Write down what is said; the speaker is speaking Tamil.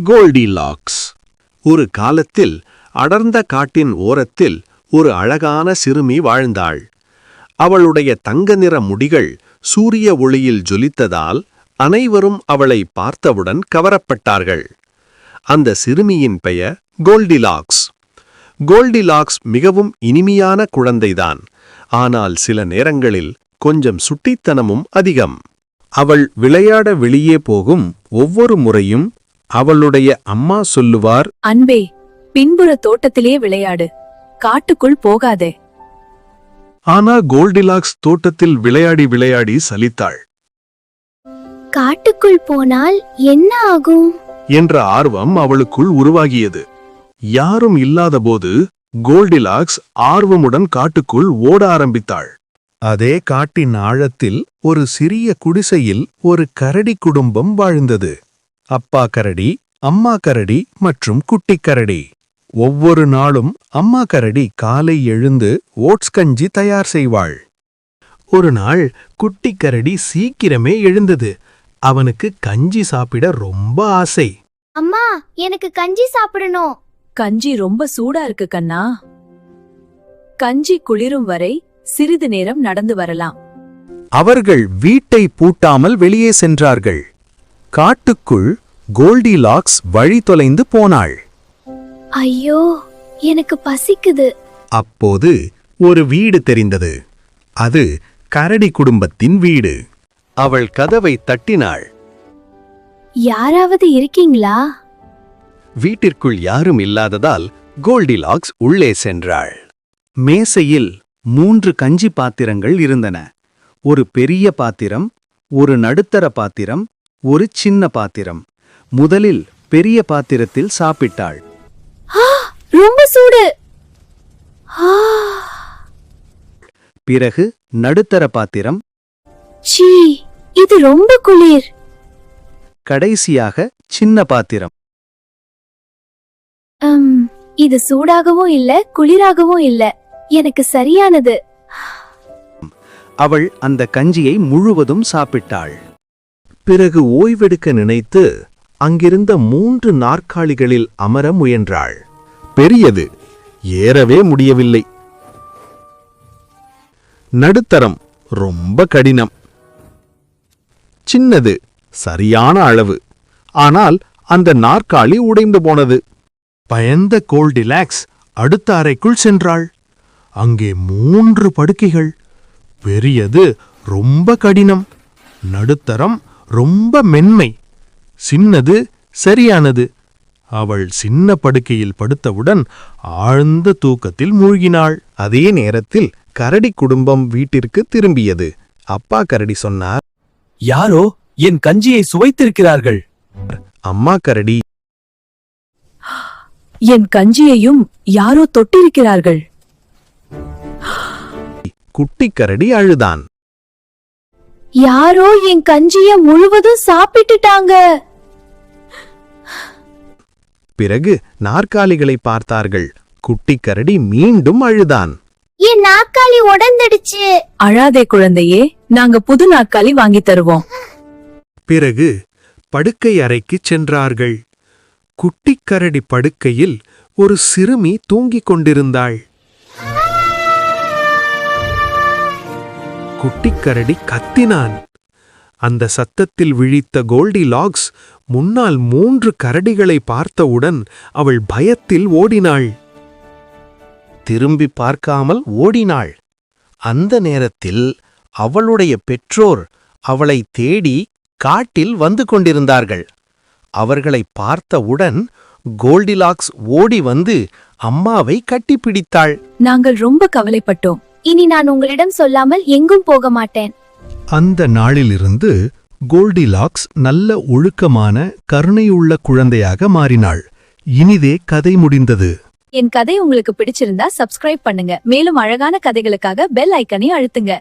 கோல்டிலாக்ஸ். ஒரு காலத்தில் அடர்ந்த காட்டின் ஓரத்தில் ஒரு அழகான சிறுமி வாழ்ந்தாள். அவளுடைய தங்க நிற முடிகள் சூரிய ஒளியில் ஜொலித்ததால் அனைவரும் அவளை பார்த்தவுடன் கவரப்பட்டார்கள். அந்த சிறுமியின் பெயர் கோல்டிலாக்ஸ். கோல்டிலாக்ஸ் மிகவும் இனிமையான குழந்தைதான். ஆனால் சில நேரங்களில் கொஞ்சம் சுட்டித்தனமும் அதிகம். அவள் விளையாட வெளியே போகும் ஒவ்வொரு முறையும் அவளுடைய அம்மா சொல்லுவார், அன்பே, பின்புற தோட்டத்திலே விளையாடு, காட்டுக்குள் போகாதே. ஆனா கோல்டிலாக்ஸ் தோட்டத்தில் விளையாடி விளையாடி சலித்தாள். காட்டுக்குள் போனால் என்ன ஆகும் என்ற ஆர்வம் அவளுக்குள் உருவாகியது. யாரும் இல்லாதபோது கோல்டிலாக்ஸ் ஆர்வமுடன் காட்டுக்குள் ஓட ஆரம்பித்தாள். அதே காட்டின் ஆழத்தில் ஒரு சிறிய குடிசையில் ஒரு கரடி குடும்பம் வாழ்ந்தது. அப்பா கரடி, அம்மா கரடி மற்றும் குட்டி கரடி. ஒவ்வொரு நாளும் அம்மா கரடி காலை எழுந்து ஓட்ஸ் கஞ்சி தயார் செய்வாள். ஒரு நாள் குட்டி கரடி சீக்கிரமே எழுந்தது. அவனுக்கு கஞ்சி சாப்பிட ரொம்ப ஆசை. அம்மா, எனக்கு கஞ்சி சாப்பிடணும். கஞ்சி ரொம்ப சூடா இருக்கு கண்ணா. கஞ்சி குளிரும் வரை சிறிது நேரம் நடந்து வரலாம். அவர்கள் வீட்டை பூட்டாமல் வெளியே சென்றார்கள். காட்டுக்குள் கோல்டிலாக்ஸ் வழி தொலைந்து போனாள். ஐயோ, எனக்கு பசிக்குது. அப்போது ஒரு வீடு தெரிந்தது. அது கரடி குடும்பத்தின் வீடு. அவள் கதவை தட்டினாள். யாராவது இருக்கீங்களா? வீட்டிற்குள் யாரும் இல்லாததால் கோல்டிலாக்ஸ் உள்ளே சென்றாள். மேசையில் 3 கஞ்சி பாத்திரங்கள் இருந்தன. ஒரு பெரிய பாத்திரம், ஒரு நடுத்தர பாத்திரம், ஒரு சின்ன பாத்திரம். முதலில் பெரிய பாத்திரத்தில் சாப்பிட்டாள். ரொம்ப சூடு. பிறகு நடுத்தர பாத்திரம், சீ, இது ரொம்ப குளிர். கடைசியாக சின்ன பாத்திரம். இது சூடாகவும் இல்ல, குளிராகவும் இல்ல, எனக்கு சரியானது. அவள் அந்த கஞ்சியை முழுவதும் சாப்பிட்டாள். பிறகு ஓய்வெடுக்க நினைத்து அங்கிருந்த 3 நாற்காலிகளில் அமர முயன்றாள். பெரியது, ஏறவே முடியவில்லை. நடுத்தரம், ரொம்ப கடினம். சின்னது, சரியான அளவு. ஆனால் அந்த நாற்காலி உடைந்து போனது. பயந்த கோல்டிலாக்ஸ் அடுத்த அறைக்குள் சென்றாள். அங்கே 3 படுக்கைகள். பெரியது ரொம்ப கடினம், நடுத்தரம் ரொம்ப மென்மை, சின்னது சரியானது. அவள் சின்ன படுக்கையில் படுத்தவுடன் ஆழ்ந்த தூக்கத்தில் மூழ்கினாள். அதே நேரத்தில் கரடி குடும்பம் வீட்டிற்கு திரும்பியது. அப்பா கரடி சொன்னார், யாரோ என் கஞ்சியை சுவைத்திருக்கிறார்கள். அம்மா கரடி, என் கஞ்சியையும் யாரோ தொட்டிருக்கிறார்கள். குட்டி கரடி அழுதான். யாரோ என் கஞ்சிய முழுவதும் சாப்பிட்டுட்டாங்க. பிறகு நாற்காலிகளை பார்த்தார்கள். குட்டி கரடி மீண்டும் அழுதான். என் நாற்காலி உடைந்துடுச்சு. அழாதே குழந்தையே, நாங்க புது நாற்காலி வாங்கி தருவோம். பிறகு படுக்கை அறைக்குச் சென்றார்கள். குட்டிக்கரடி படுக்கையில் ஒரு சிறுமி தூங்கிக் கொண்டிருந்தாள். குட்டிக்கரடி கத்தினான். அந்த சத்தத்தில் விழித்த கோல்டிலாக்ஸ் முன்னால் 3 கரடிகளை பார்த்தவுடன் அவள் பயத்தில் ஓடினாள். திரும்பி பார்க்காமல் ஓடினாள். அந்த நேரத்தில் அவளுடைய பெற்றோர் அவளை தேடி காட்டில் வந்து கொண்டிருந்தார்கள். அவர்களை பார்த்தவுடன் கோல்டிலாக்ஸ் ஓடி வந்து அம்மாவை கட்டிப்பிடித்தாள். நாங்கள் ரொம்ப கவலைப்பட்டோம். இனி நான் உங்களிடம் சொல்லாமல் எங்கும் போக மாட்டேன். அந்த நாளிலிருந்து கோல்டிலாக்ஸ் நல்ல ஒழுக்கமான கருணையுள்ள குழந்தையாக மாறினாள். இனிதே கதை முடிந்தது. என் கதை உங்களுக்கு பிடிச்சிருந்தா சப்ஸ்கிரைப் பண்ணுங்க. மேலும் அழகான கதைகளுக்காக பெல் ஐக்கனை அழுத்துங்க.